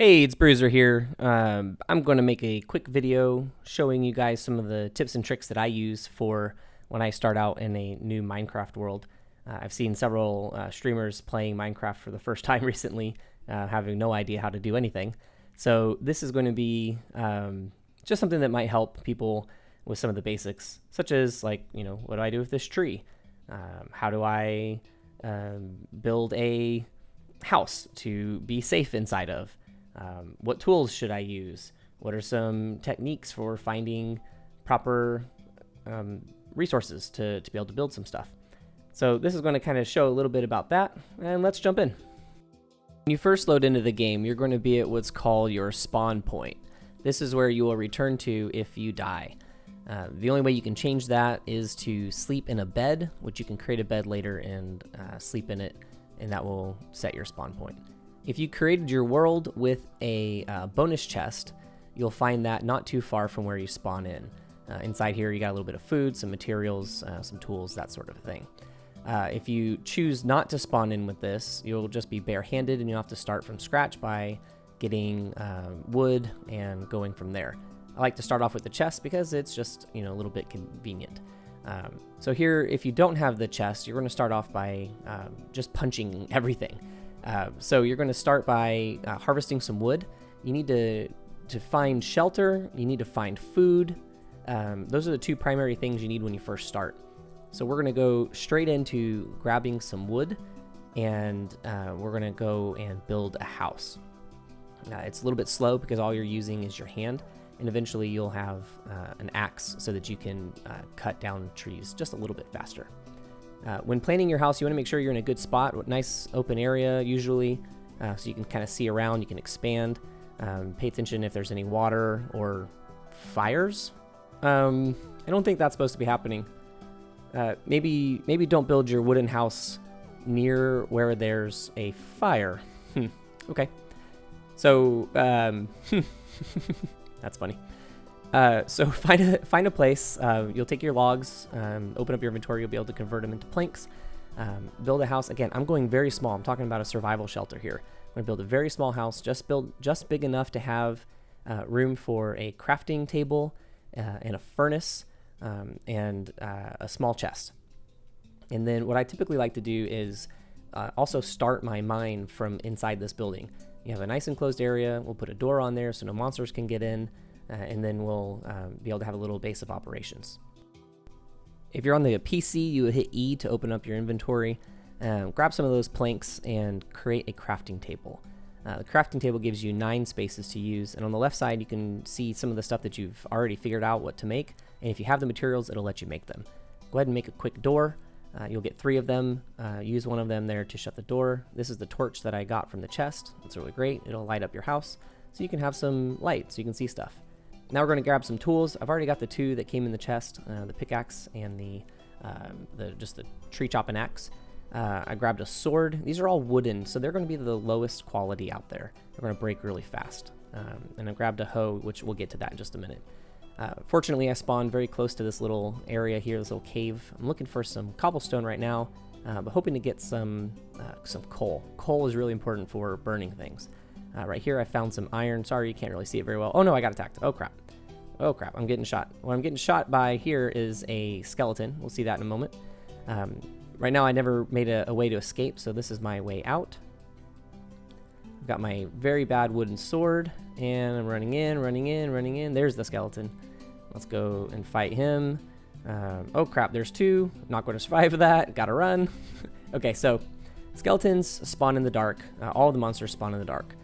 Hey, it's Bruiser here. I'm going to make a quick video showing you guys some of the tips and tricks that I use for when I start out in a new Minecraft world. I've seen several streamers playing Minecraft for the first time recently, having no idea how to do anything. So this is going to be just something that might help people with some of the basics, such as what do I do with this tree? How do I build a house to be safe inside of? What tools should I use? What are some techniques for finding proper resources to be able to build some stuff? So this is going to kind of show a little bit about that, and let's jump in. When you first load into the game, you're going to be at what's called your spawn point. This is where you will return to if you die. The only way you can change that is to sleep in a bed, which you can create a bed later and sleep in it, and that will set your spawn point. If you created your world with a bonus chest, you'll find that not too far from where you spawn in. Inside here, you got a little bit of food, some materials, some tools, that sort of thing. If you choose not to spawn in with this, you'll just be barehanded and you'll have to start from scratch by getting wood and going from there. I like to start off with the chest because it's just a little bit convenient. So here, if you don't have the chest, you're going to start off by just punching everything. So you're going to start by harvesting some wood. You need to find shelter. You need to find food. Those are the two primary things you need when you first start. So we're going to go straight into grabbing some wood, and we're going to go and build a house. It's a little bit slow because all you're using is your hand, and eventually you'll have an axe so that you can cut down trees just a little bit faster. When planning your house, you want to make sure you're in a good spot, nice open area usually, so you can kind of see around, you can expand. Pay attention if there's any water or fires. I don't think that's supposed to be happening. Maybe don't build your wooden house near where there's a fire. Okay. So, that's funny. So find a place. You'll take your logs, open up your inventory. You'll be able to convert them into planks. Build a house. Again, I'm going very small. I'm talking about a survival shelter here. I'm going to build a very small house, just big enough to have room for a crafting table and a furnace and a small chest. And then what I typically like to do is also start my mine from inside this building. You have a nice enclosed area. We'll put a door on there so no monsters can get in. And then we'll be able to have a little base of operations. If you're on the PC, you would hit E to open up your inventory, grab some of those planks, and create a crafting table. The crafting table gives you 9 spaces to use, and on the left side you can see some of the stuff that you've already figured out what to make, and if you have the materials, it'll let you make them. Go ahead and make a quick door. You'll get 3 of them. Use one of them there to shut the door. This is the torch that I got from the chest. It's really great. It'll light up your house, so you can have some light so you can see stuff. Now we're going to grab some tools. I've already got the 2 that came in the chest, the pickaxe and the tree chopping axe. I grabbed a sword. These are all wooden, so they're going to be the lowest quality out there. They're going to break really fast. And I grabbed a hoe, which we'll get to that in just a minute. Fortunately, I spawned very close to this little area here, this little cave. I'm looking for some cobblestone right now, but hoping to get some coal. Coal is really important for burning things. Right here, I found some iron. Sorry, you can't really see it very well. Oh no, I got attacked. Oh crap. Oh crap, I'm getting shot. What I'm getting shot by here is a skeleton. We'll see that in a moment. Right now, I never made a way to escape, so this is my way out. I've got my very bad wooden sword, and I'm running in. There's the skeleton. Let's go and fight him. Oh crap, there's 2. Not going to survive that. Gotta run. Okay, so skeletons spawn in the dark. All of the monsters spawn in the dark.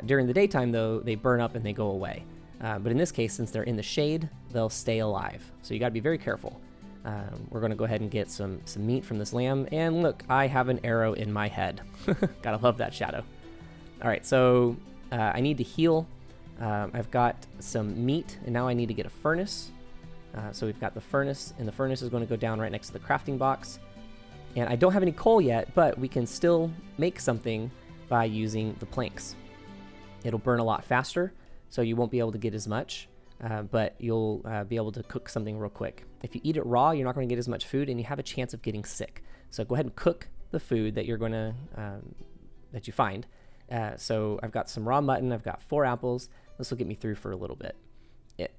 During the daytime, though, they burn up and they go away. But in this case, since they're in the shade, they'll stay alive. So you got to be very careful. We're going to go ahead and get some meat from this lamb. And look, I have an arrow in my head. Gotta love that shadow. All right, so I need to heal. I've got some meat, and now I need to get a furnace. So we've got the furnace, and the furnace is going to go down right next to the crafting box. And I don't have any coal yet, but we can still make something by using the planks. It'll burn a lot faster, so you won't be able to get as much, but you'll be able to cook something real quick. If you eat it raw, you're not going to get as much food, and you have a chance of getting sick. So go ahead and cook the food that you're going to that you find, So I've got some raw mutton. I've got 4 apples. This will get me through for a little bit.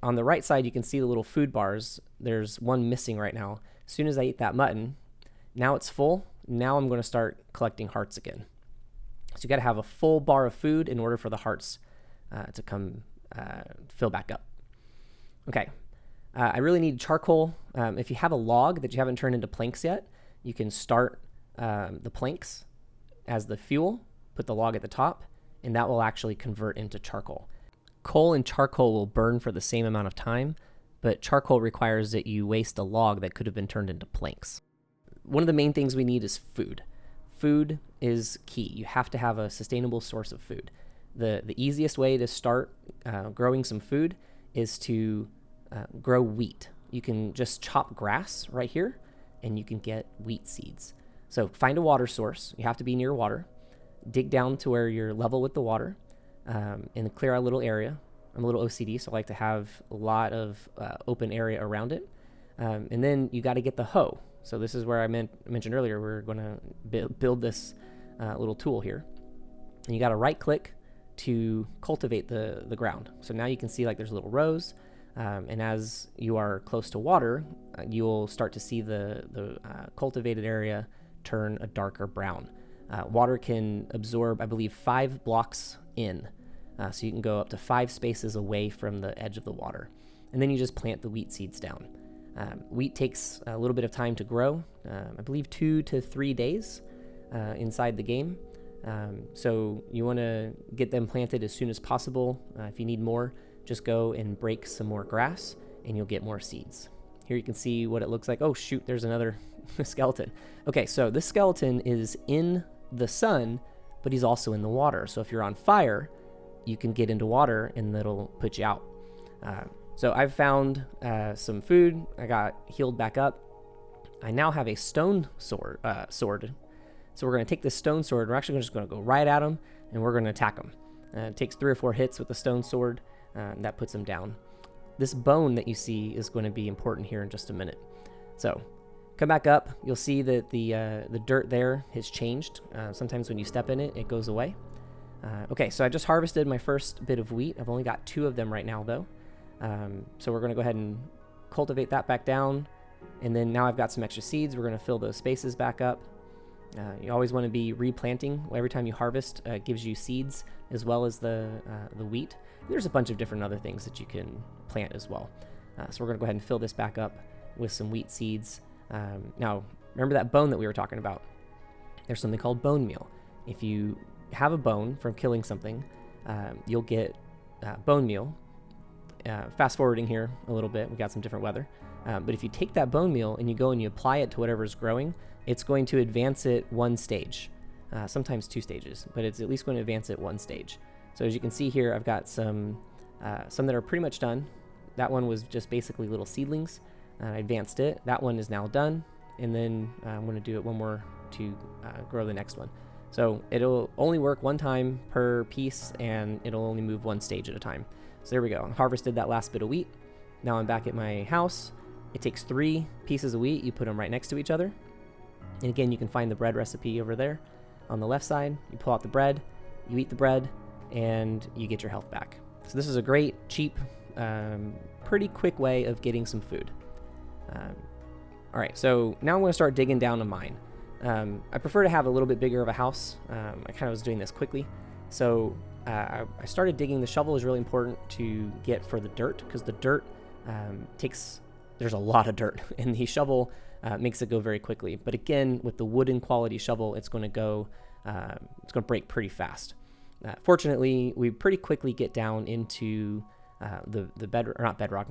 On the right side, you can see the little food bars. There's one missing right now. As soon as I eat that mutton, now it's full. Now I'm going to start collecting hearts again. So you got to have a full bar of food in order for the hearts to come fill back up. Okay. I really need charcoal. If you have a log that you haven't turned into planks yet, you can start the planks as the fuel, put the log at the top, and that will actually convert into charcoal. Coal and charcoal will burn for the same amount of time, but charcoal requires that you waste a log that could have been turned into planks. One of the main things we need is food. Food is key. You have to have a sustainable source of food. The easiest way to start growing some food is to grow wheat. You can just chop grass right here and you can get wheat seeds. So find a water source. You have to be near water. Dig down to where you're level with the water and clear out a little area. I'm a little OCD, so I like to have a lot of open area around it. And then you got to get the hoe. So this is where I mentioned earlier, we're going to build this little tool here. And you got to right click to cultivate the ground. So now you can see like there's little rows. And as you are close to water, you'll start to see the cultivated area turn a darker brown. Water can absorb, I believe, 5 blocks in. So you can go up to 5 spaces away from the edge of the water. And then you just plant the wheat seeds down. Wheat takes a little bit of time to grow, I believe 2 to 3 days inside the game. So you want to get them planted as soon as possible. If you need more, just go and break some more grass and you'll get more seeds. Here you can see what it looks like. Oh shoot, there's another skeleton. Okay, so this skeleton is in the sun, but he's also in the water. So if you're on fire, you can get into water and that'll put you out. So I've found some food. I got healed back up. I now have a stone sword. So we're going to take this stone sword. We're actually just going to go right at him, and we're going to attack him. It takes 3 or 4 hits with the stone sword. And that puts him down. This bone that you see is going to be important here in just a minute. So come back up. You'll see that the dirt there has changed. Sometimes when you step in it, it goes away. Okay, so I just harvested my first bit of wheat. I've only got 2 of them right now, though. So we're going to go ahead and cultivate that back down. And then now I've got some extra seeds. We're going to fill those spaces back up. You always want to be replanting. Every time you harvest, it gives you seeds as well as the wheat. There's a bunch of different other things that you can plant as well. So we're going to go ahead and fill this back up with some wheat seeds. Now, remember that bone that we were talking about? There's something called bone meal. If you have a bone from killing something, you'll get bone meal. Fast forwarding here a little bit, we got some different weather. But if you take that bone meal and you go and you apply it to whatever's growing, it's going to advance it 1 stage, sometimes 2 stages, but it's at least going to advance it 1 stage. So as you can see here, I've got some that are pretty much done. That one was just basically little seedlings. I advanced it. That one is now done. And then I'm going to do it one more to grow the next one. So it'll only work 1 time per piece, and it'll only move 1 stage at a time. So there we go. I harvested that last bit of wheat. Now I'm back at my house. It takes 3 pieces of wheat. You put them right next to each other. And again, you can find the bread recipe over there on the left side. You pull out the bread, you eat the bread, and you get your health back. So this is a great, cheap, pretty quick way of getting some food. All right, so now I'm going to start digging down a mine. I prefer to have a little bit bigger of a house. I kind of was doing this quickly. So I started digging. The shovel is really important to get for the dirt, because the dirt there's a lot of dirt, and the shovel makes it go very quickly. But again, with the wooden quality shovel, it's going to break pretty fast. Fortunately, we pretty quickly get down into the bedrock,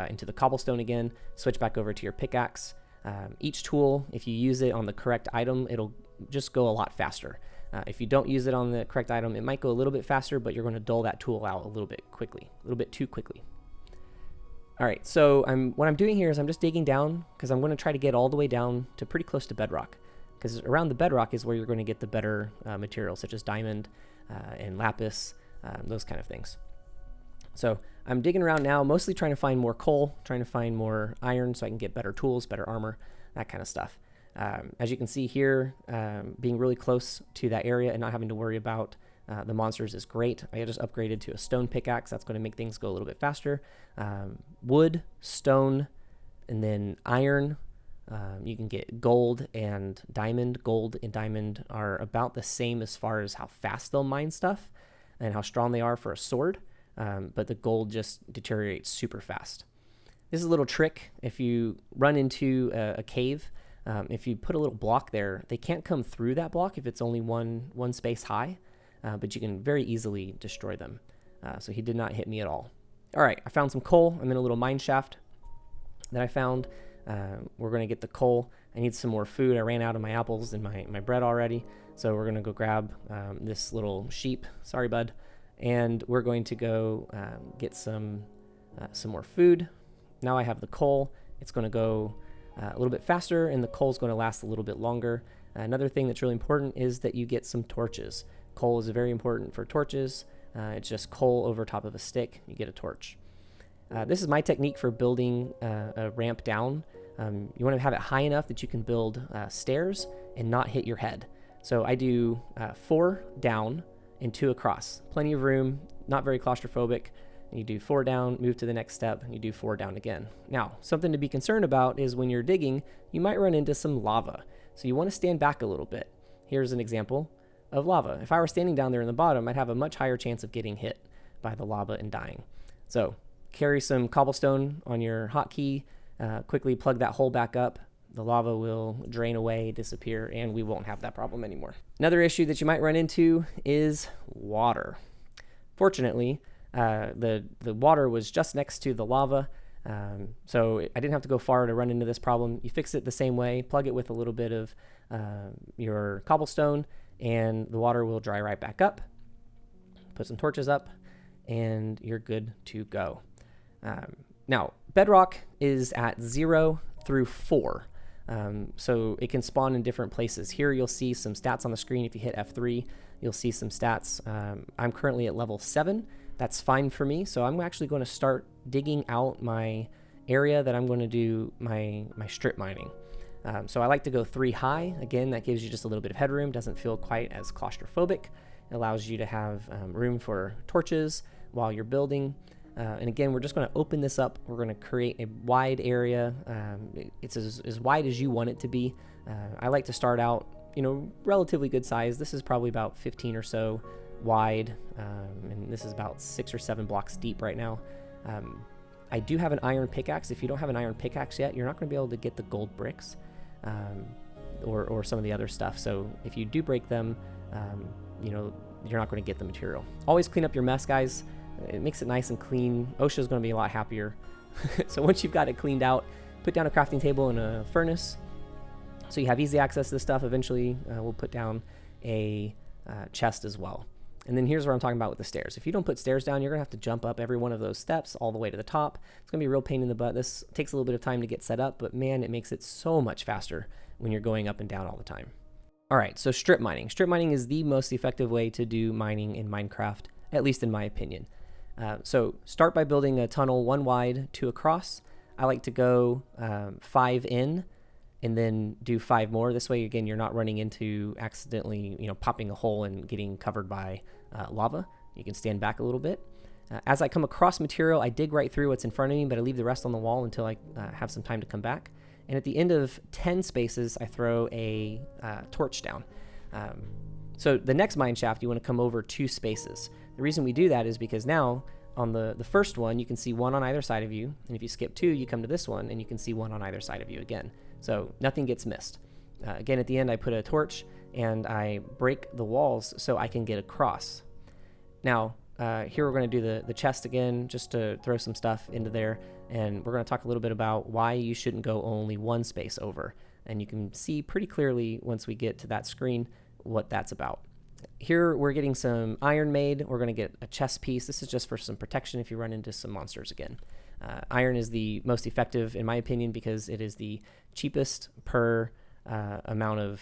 into the cobblestone again, switch back over to your pickaxe. Each tool, if you use it on the correct item, it'll just go a lot faster. If you don't use it on the correct item, it might go a little bit faster, but you're going to dull that tool out a little bit too quickly. All right, so what I'm doing here is I'm just digging down, because I'm going to try to get all the way down to pretty close to bedrock, because around the bedrock is where you're going to get the better materials, such as diamond and lapis, those kind of things. So I'm digging around now, mostly trying to find more coal, trying to find more iron so I can get better tools, better armor, that kind of stuff. As you can see here, being really close to that area and not having to worry about the monsters is great. I just upgraded to a stone pickaxe. That's going to make things go a little bit faster. Wood, stone, and then iron. You can get gold and diamond. Gold and diamond are about the same as far as how fast they'll mine stuff and how strong they are for a sword, but the gold just deteriorates super fast. This is a little trick. If you run into a cave, if you put a little block there, they can't come through that block if it's only one space high, but you can very easily destroy them. So he did not hit me at all. All right, I found some coal. I'm in a little mine shaft that I found. We're going to get the coal. I need some more food. I ran out of my apples and my bread already, so we're going to go grab this little sheep. Sorry, bud. And we're going to go get some more food. Now I have the coal. It's going to go a little bit faster, and the coal is going to last a little bit longer. Another thing that's really important is that you get some torches. Coal is very important for torches. It's just coal over top of a stick. You get a torch. This is my technique for building a ramp down. You want to have it high enough that you can build stairs and not hit your head. So I do 4 down and 2 across. Plenty of room, not very claustrophobic. You do 4 down, move to the next step, and you do 4 down again. Now, something to be concerned about is when you're digging, you might run into some lava. So you want to stand back a little bit. Here's an example of lava. If I were standing down there in the bottom, I'd have a much higher chance of getting hit by the lava and dying. So carry some cobblestone on your hotkey, quickly plug that hole back up. The lava will drain away, disappear, and we won't have that problem anymore. Another issue that you might run into is water. Fortunately, the water was just next to the lava, so I didn't have to go far to run into this problem. You fix it the same way, plug it with a little bit of your cobblestone, and the water will dry right back up. Put some torches up, and you're good to go. Now, bedrock is at 0 through 4. So it can spawn in different places. Here you'll see some stats on the screen. If you hit F3, you'll see some stats. I'm currently at level 7. That's fine for me. So I'm actually going to start digging out my area that I'm going to do my strip mining. So I like to go 3 high. Again, that gives you just a little bit of headroom. Doesn't feel quite as claustrophobic. It allows you to have room for torches while you're building. And again, we're just going to open this up. We're going to create a wide area. It's as wide as you want it to be. I like to start out, relatively good size. This is probably about 15 or so wide, and this is about 6 or 7 blocks deep right now. I do have an iron pickaxe. If you don't have an iron pickaxe yet, you're not going to be able to get the gold bricks or some of the other stuff. So if you do break them, you're not going to get the material. Always clean up your mess, guys. It makes it nice and clean. OSHA's going to be a lot happier. So once you've got it cleaned out, put down a crafting table and a furnace so you have easy access to this stuff. Eventually, we'll put down a chest as well. And then here's what I'm talking about with the stairs. If you don't put stairs down, you're going to have to jump up every one of those steps all the way to the top. It's going to be a real pain in the butt. This takes a little bit of time to get set up, but man, it makes it so much faster when you're going up and down all the time. All right, so strip mining. Strip mining is the most effective way to do mining in Minecraft, at least in my opinion. So start by building a tunnel 1 wide, 2 across. I like to go 5 in and then do 5 more. This way, again, you're not running into accidentally, popping a hole and getting covered by lava. You can stand back a little bit. As I come across material, I dig right through what's in front of me, but I leave the rest on the wall until I have some time to come back. And at the end of 10 spaces, I throw a torch down. So the next mine shaft, you want to come over 2 spaces. The reason we do that is because now on the first one, you can see 1 on either side of you. And if you skip 2, you come to this one and you can see 1 on either side of you again. So nothing gets missed. Again, at the end, I put a torch and I break the walls so I can get across. Now, here we're going to do the chest again, just to throw some stuff into there. And we're going to talk a little bit about why you shouldn't go only 1 space over. And you can see pretty clearly once we get to that screen what that's about. Here we're getting some iron made. We're going to get a chest piece. This is just for some protection if you run into some monsters again. Iron is the most effective in my opinion because it is the cheapest per amount of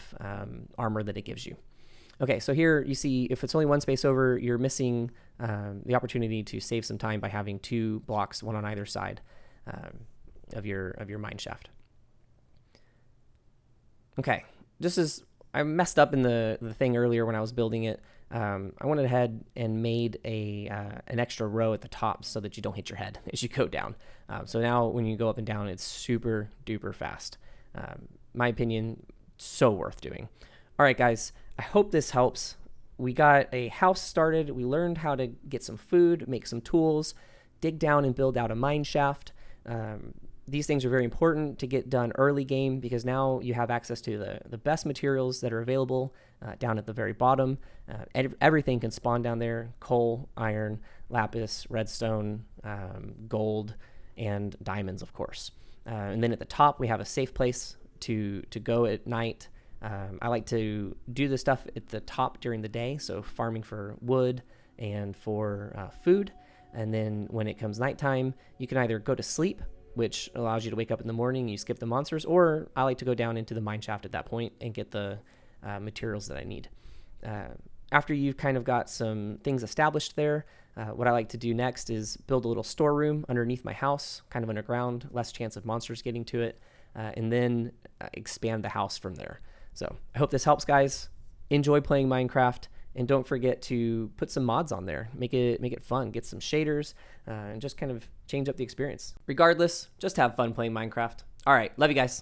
armor that it gives you. Okay, so here you see if it's only 1 space over, you're missing the opportunity to save some time by having 2 blocks, 1 on either side of your mine shaft. Okay, I messed up in the thing earlier when I was building it. I went ahead and made an extra row at the top so that you don't hit your head as you go down. So now when you go up and down, it's super duper fast. My opinion, so worth doing. All right, guys, I hope this helps. We got a house started. We learned how to get some food, make some tools, dig down and build out a mine shaft. These things are very important to get done early game because now you have access to the best materials that are available down at the very bottom. Everything can spawn down there: coal, iron, lapis, redstone, gold, and diamonds, of course. And then at the top, we have a safe place to go at night. I like to do the stuff at the top during the day, so farming for wood and for food. And then when it comes nighttime, you can either go to sleep, which allows you to wake up in the morning and you skip the monsters, or I like to go down into the mine shaft at that point and get the materials that I need. After you've kind of got some things established there, what I like to do next is build a little storeroom underneath my house, kind of underground, less chance of monsters getting to it, and then expand the house from there. So I hope this helps, guys. Enjoy playing Minecraft, and don't forget to put some mods on there. Make it fun. Get some shaders, and just kind of change up the experience. Regardless, just have fun playing Minecraft. All right, love you guys.